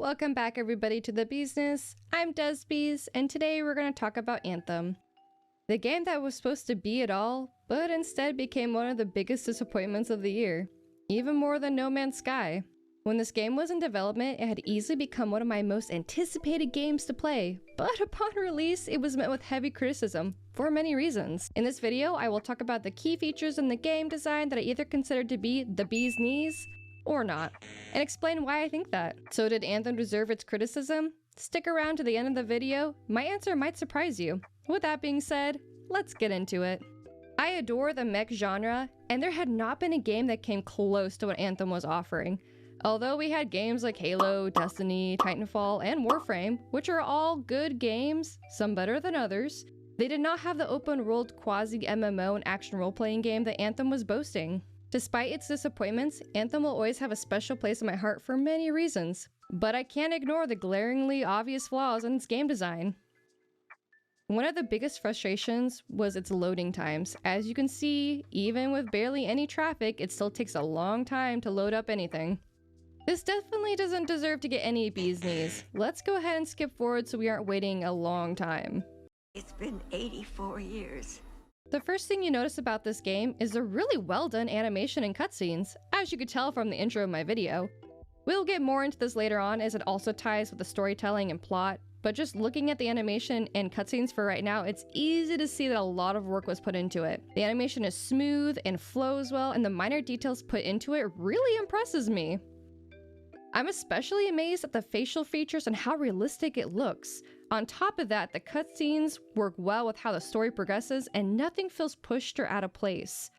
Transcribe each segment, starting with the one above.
Welcome back everybody to the business. I'm Desbees, and today we're going to talk about Anthem. The game that was supposed to be it all, but instead became one of the biggest disappointments of the year. Even more than No Man's Sky. When this game was in development, it had easily become one of my most anticipated games to play, but upon release, it was met with heavy criticism, for many reasons. In this video, I will talk about the key features in the game design that I either considered to be the bee's knees, or not, and explain why I think that. So did Anthem deserve its criticism? Stick around to the end of the video, my answer might surprise you. With that being said, let's get into it. I adore the mech genre, and there had not been a game that came close to what Anthem was offering. Although we had games like Halo, Destiny, Titanfall, and Warframe, which are all good games, some better than others, they did not have the open-world quasi-MMO and action role-playing game that Anthem was boasting. Despite its disappointments, Anthem will always have a special place in my heart for many reasons, but I can't ignore the glaringly obvious flaws in its game design. One of the biggest frustrations was its loading times. As you can see, even with barely any traffic, it still takes a long time to load up anything. This definitely doesn't deserve to get any bee's knees. Let's go ahead and skip forward so we aren't waiting a long time. It's been 84 years. The first thing you notice about this game is the really well done animation and cutscenes, as you could tell from the intro of my video. We'll get more into this later on as it also ties with the storytelling and plot, but just looking at the animation and cutscenes for right now, it's easy to see that a lot of work was put into it. The animation is smooth and flows well, and the minor details put into it really impresses me. I'm especially amazed at the facial features and how realistic it looks. On top of that, the cutscenes work well with how the story progresses and nothing feels pushed or out of place.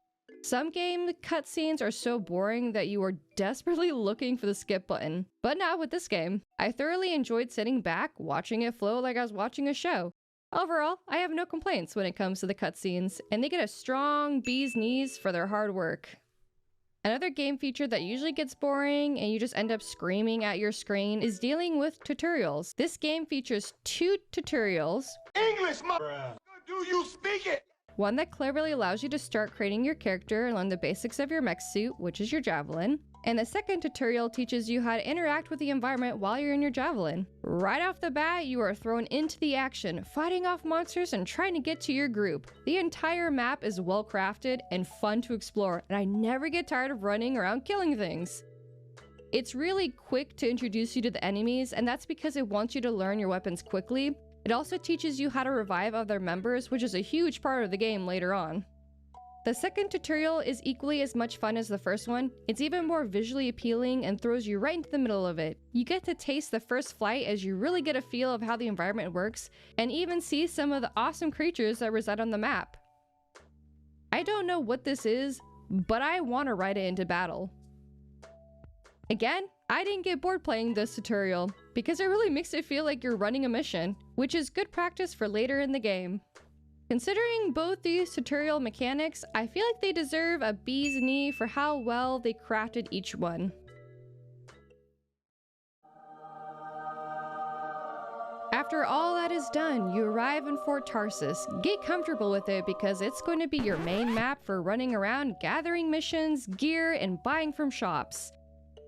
Some game cutscenes are so boring that you are desperately looking for the skip button, but not with this game. I thoroughly enjoyed sitting back, watching it flow like I was watching a show. Overall, I have no complaints when it comes to the cutscenes, and they get a strong bee's knees for their hard work. Another game feature that usually gets boring and you just end up screaming at your screen is dealing with tutorials. This game features 2 tutorials. English, do you speak it? One that cleverly allows you to start creating your character and learn the basics of your mech suit, which is your Javelin. And the second tutorial teaches you how to interact with the environment while you're in your Javelin. Right off the bat, you are thrown into the action, fighting off monsters and trying to get to your group. The entire map is well crafted and fun to explore, and I never get tired of running around killing things. It's really quick to introduce you to the enemies, and that's because it wants you to learn your weapons quickly. It also teaches you how to revive other members, which is a huge part of the game later on. The second tutorial is equally as much fun as the first one. It's even more visually appealing and throws you right into the middle of it. You get to taste the first flight as you really get a feel of how the environment works, and even see some of the awesome creatures that reside on the map. I don't know what this is, but I want to ride it into battle. Again, I didn't get bored playing this tutorial, because it really makes it feel like you're running a mission, which is good practice for later in the game. Considering both these tutorial mechanics, I feel like they deserve a bee's knee for how well they crafted each one. After all that is done, you arrive in Fort Tarsus. Get comfortable with it because it's going to be your main map for running around, gathering missions, gear, and buying from shops.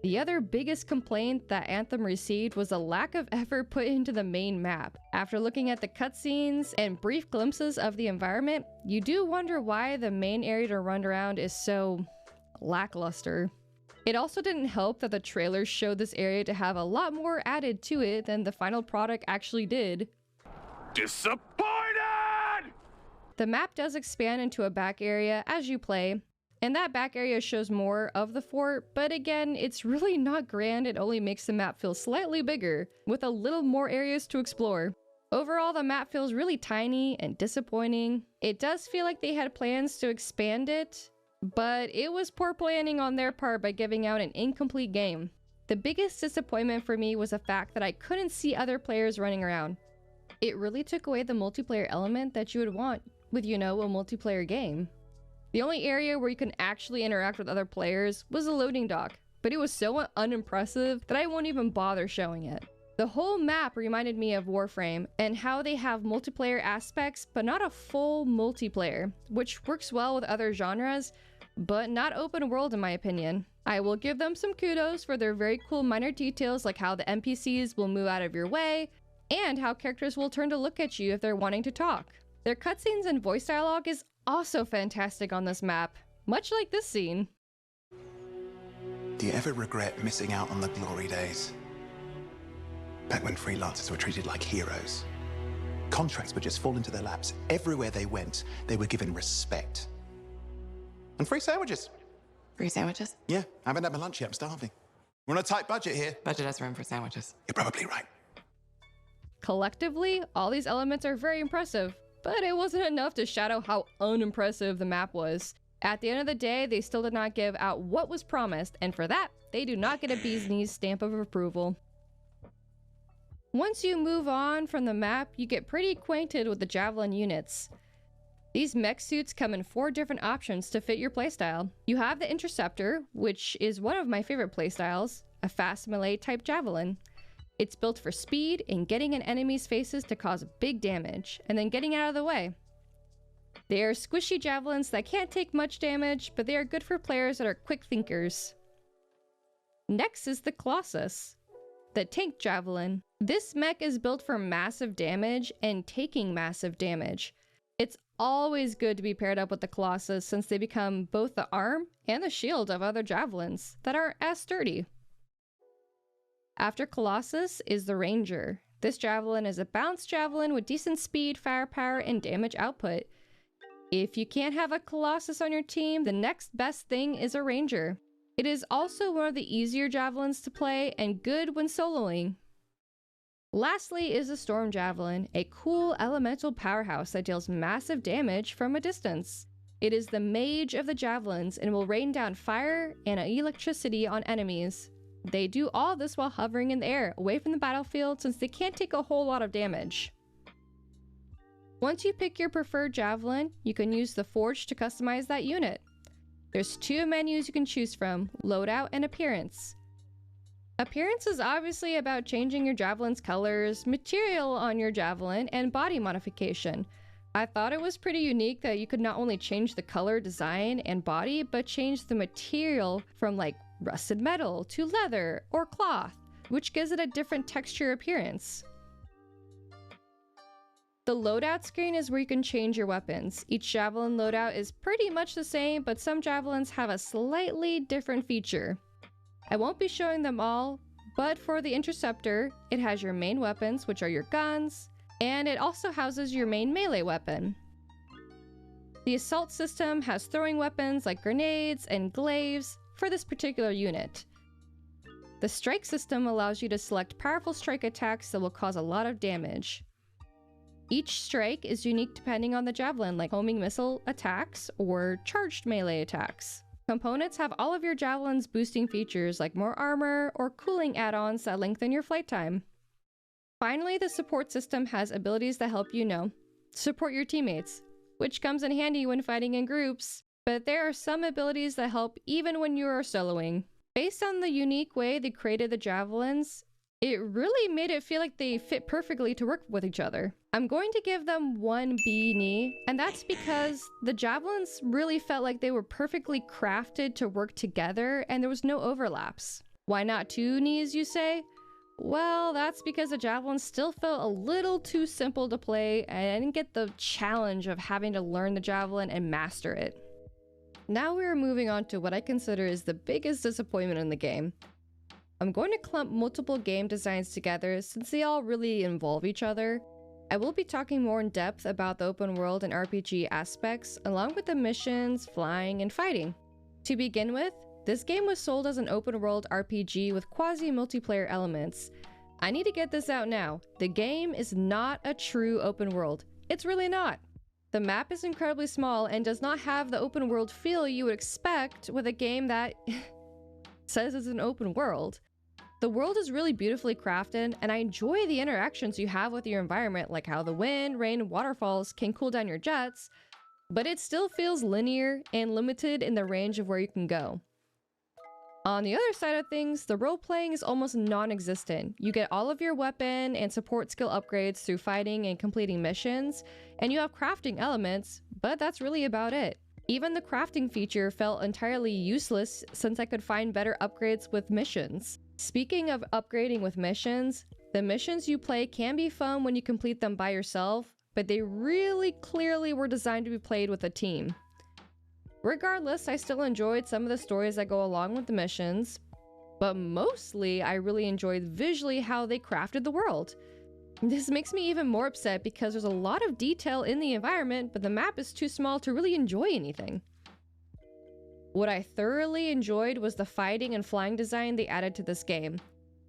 The other biggest complaint that Anthem received was the lack of effort put into the main map. After looking at the cutscenes and brief glimpses of the environment, you do wonder why the main area to run around is so lackluster. It also didn't help that the trailers showed this area to have a lot more added to it than the final product actually did. Disappointed! The map does expand into a back area as you play, and that back area shows more of the fort, but again, it's really not grand. It only makes the map feel slightly bigger, with a little more areas to explore. Overall, the map feels really tiny and disappointing. It does feel like they had plans to expand it, but it was poor planning on their part by giving out an incomplete game. The biggest disappointment for me was the fact that I couldn't see other players running around. It really took away the multiplayer element that you would want with, a multiplayer game. The only area where you can actually interact with other players was the loading dock, but it was so unimpressive that I won't even bother showing it. The whole map reminded me of Warframe and how they have multiplayer aspects, but not a full multiplayer, which works well with other genres, but not open world in my opinion. I will give them some kudos for their very cool minor details like how the NPCs will move out of your way, and how characters will turn to look at you if they're wanting to talk. Their cutscenes and voice dialogue is also fantastic on this map, much like this scene. Do you ever regret missing out on the glory days? Back when freelancers were treated like heroes. Contracts would just fall into their laps. Everywhere they went, they were given respect. And free sandwiches. Free sandwiches? Yeah, I haven't had my lunch yet, I'm starving. We're on a tight budget here. Budget has room for sandwiches. You're probably right. Collectively, all these elements are very impressive, but it wasn't enough to shadow how unimpressive the map was. At the end of the day, they still did not give out what was promised, and for that, they do not get a bee's knees stamp of approval. Once you move on from the map, you get pretty acquainted with the Javelin units. These mech suits come in 4 different options to fit your playstyle. You have the Interceptor, which is one of my favorite playstyles, a fast melee type Javelin. It's built for speed and getting in enemies' faces to cause big damage, and then getting out of the way. They are squishy javelins that can't take much damage, but they are good for players that are quick thinkers. Next is the Colossus, the tank javelin. This mech is built for massive damage and taking massive damage. It's always good to be paired up with the Colossus since they become both the arm and the shield of other javelins that aren't as sturdy. After Colossus is the Ranger. This javelin is a balanced javelin with decent speed, firepower, and damage output. If you can't have a Colossus on your team, the next best thing is a Ranger. It is also one of the easier javelins to play and good when soloing. Lastly is the Storm Javelin, a cool elemental powerhouse that deals massive damage from a distance. It is the mage of the javelins and will rain down fire and electricity on enemies. They do all this while hovering in the air, away from the battlefield since they can't take a whole lot of damage. Once you pick your preferred javelin, you can use the Forge to customize that unit. There's 2 menus you can choose from, loadout and appearance. Appearance is obviously about changing your javelin's colors, material on your javelin, and body modification. I thought it was pretty unique that you could not only change the color, design, and body, but change the material from like rusted metal to leather or cloth, which gives it a different texture appearance. The loadout screen is where you can change your weapons. Each javelin loadout is pretty much the same, but some javelins have a slightly different feature. I won't be showing them all, but for the Interceptor, it has your main weapons, which are your guns, and it also houses your main melee weapon. The Assault system has throwing weapons like grenades and glaives for this particular unit. The Strike system allows you to select powerful strike attacks that will cause a lot of damage. Each strike is unique depending on the javelin, like homing missile attacks or charged melee attacks. Components have all of your javelins boosting features like more armor or cooling add-ons that lengthen your flight time. Finally, the support system has abilities that help support your teammates, which comes in handy when fighting in groups, but there are some abilities that help even when you are soloing. Based on the unique way they created the javelins, it really made it feel like they fit perfectly to work with each other. I'm going to give them 1 B knee, and that's because the javelins really felt like they were perfectly crafted to work together and there was no overlaps. Why not 2 knees, you say? Well, that's because the javelins still felt a little too simple to play and I didn't get the challenge of having to learn the javelin and master it. Now we are moving on to what I consider is the biggest disappointment in the game. I'm going to clump multiple game designs together since they all really involve each other. I will be talking more in depth about the open world and RPG aspects, along with the missions, flying, and fighting. To begin with, this game was sold as an open world RPG with quasi-multiplayer elements. I need to get this out now. The game is not a true open world. It's really not. The map is incredibly small and does not have the open world feel you would expect with a game that says it's an open world. The world is really beautifully crafted, and I enjoy the interactions you have with your environment, like how the wind, rain, and waterfalls can cool down your jets, but it still feels linear and limited in the range of where you can go. On the other side of things, the role-playing is almost non-existent. You get all of your weapon and support skill upgrades through fighting and completing missions, and you have crafting elements, but that's really about it. Even the crafting feature felt entirely useless since I could find better upgrades with missions. Speaking of upgrading with missions, the missions you play can be fun when you complete them by yourself, but they really clearly were designed to be played with a team. Regardless, I still enjoyed some of the stories that go along with the missions, but mostly I really enjoyed visually how they crafted the world. This makes me even more upset because there's a lot of detail in the environment, but the map is too small to really enjoy anything. What I thoroughly enjoyed was the fighting and flying design they added to this game.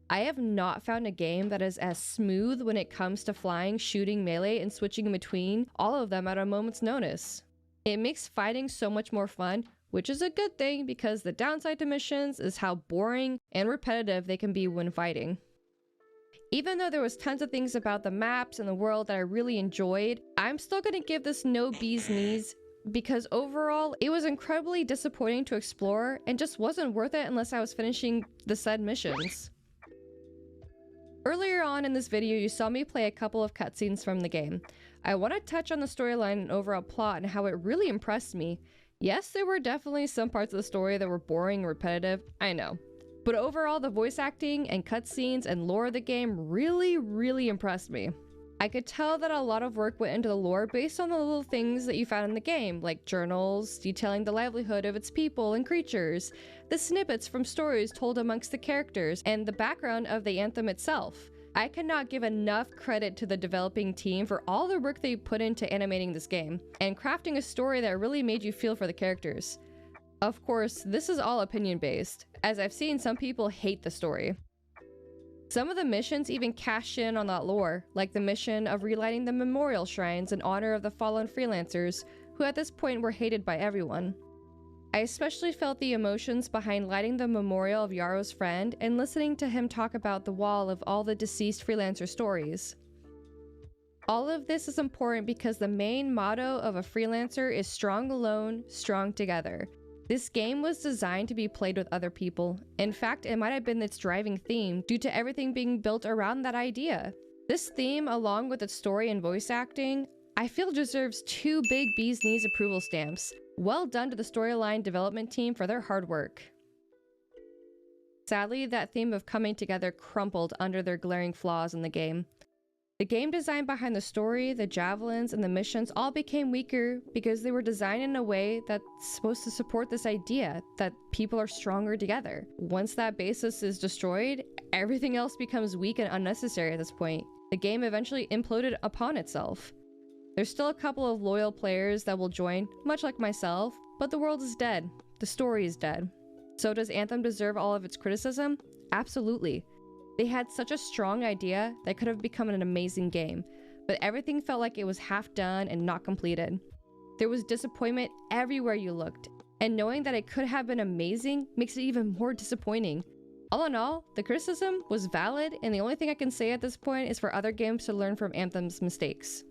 I have not found a game that is as smooth when it comes to flying, shooting, melee, and switching in between all of them at a moment's notice. It makes fighting so much more fun, which is a good thing because the downside to missions is how boring and repetitive they can be when fighting. Even though there was tons of things about the maps and the world that I really enjoyed, I'm still gonna give this no bee's knees because overall, it was incredibly disappointing to explore and just wasn't worth it unless I was finishing the said missions. Earlier on in this video, you saw me play a couple of cutscenes from the game. I want to touch on the storyline and overall plot and how it really impressed me. Yes, there were definitely some parts of the story that were boring and repetitive, I know. But overall, the voice acting and cutscenes and lore of the game really impressed me. I could tell that a lot of work went into the lore based on the little things that you found in the game, like journals detailing the livelihood of its people and creatures, the snippets from stories told amongst the characters, and the background of the Anthem itself. I cannot give enough credit to the developing team for all the work they put into animating this game, and crafting a story that really made you feel for the characters. Of course, this is all opinion-based, as I've seen some people hate the story. Some of the missions even cash in on that lore, like the mission of relighting the memorial shrines in honor of the fallen freelancers, who at this point were hated by everyone. I especially felt the emotions behind lighting the memorial of Yarrow's friend and listening to him talk about the wall of all the deceased freelancer stories. All of this is important because the main motto of a freelancer is strong alone, strong together. This game was designed to be played with other people. In fact, it might have been its driving theme due to everything being built around that idea. This theme, along with its story and voice acting, I feel deserves 2 big bee's knees approval stamps. Well done to the storyline development team for their hard work. Sadly, that theme of coming together crumpled under their glaring flaws in the game. The game design behind the story, the Javelins, and the missions all became weaker because they were designed in a way that's supposed to support this idea that people are stronger together. Once that basis is destroyed, everything else becomes weak and unnecessary at this point. The game eventually imploded upon itself. There's still a couple of loyal players that will join, much like myself, but the world is dead. The story is dead. So does Anthem deserve all of its criticism? Absolutely. They had such a strong idea that could have become an amazing game, but everything felt like it was half done and not completed. There was disappointment everywhere you looked, and knowing that it could have been amazing makes it even more disappointing. All in all, the criticism was valid, and the only thing I can say at this point is for other games to learn from Anthem's mistakes.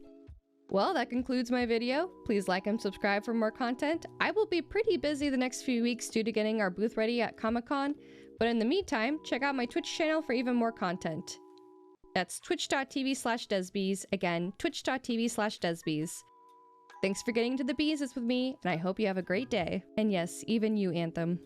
Well, that concludes my video. Please like and subscribe for more content. I will be pretty busy the next few weeks due to getting our booth ready at Comic-Con, but in the meantime, check out my Twitch channel for even more content. That's twitch.tv/desbees, again, twitch.tv/desbees. Thanks for getting into the business with me, and I hope you have a great day. And yes, even you, Anthem.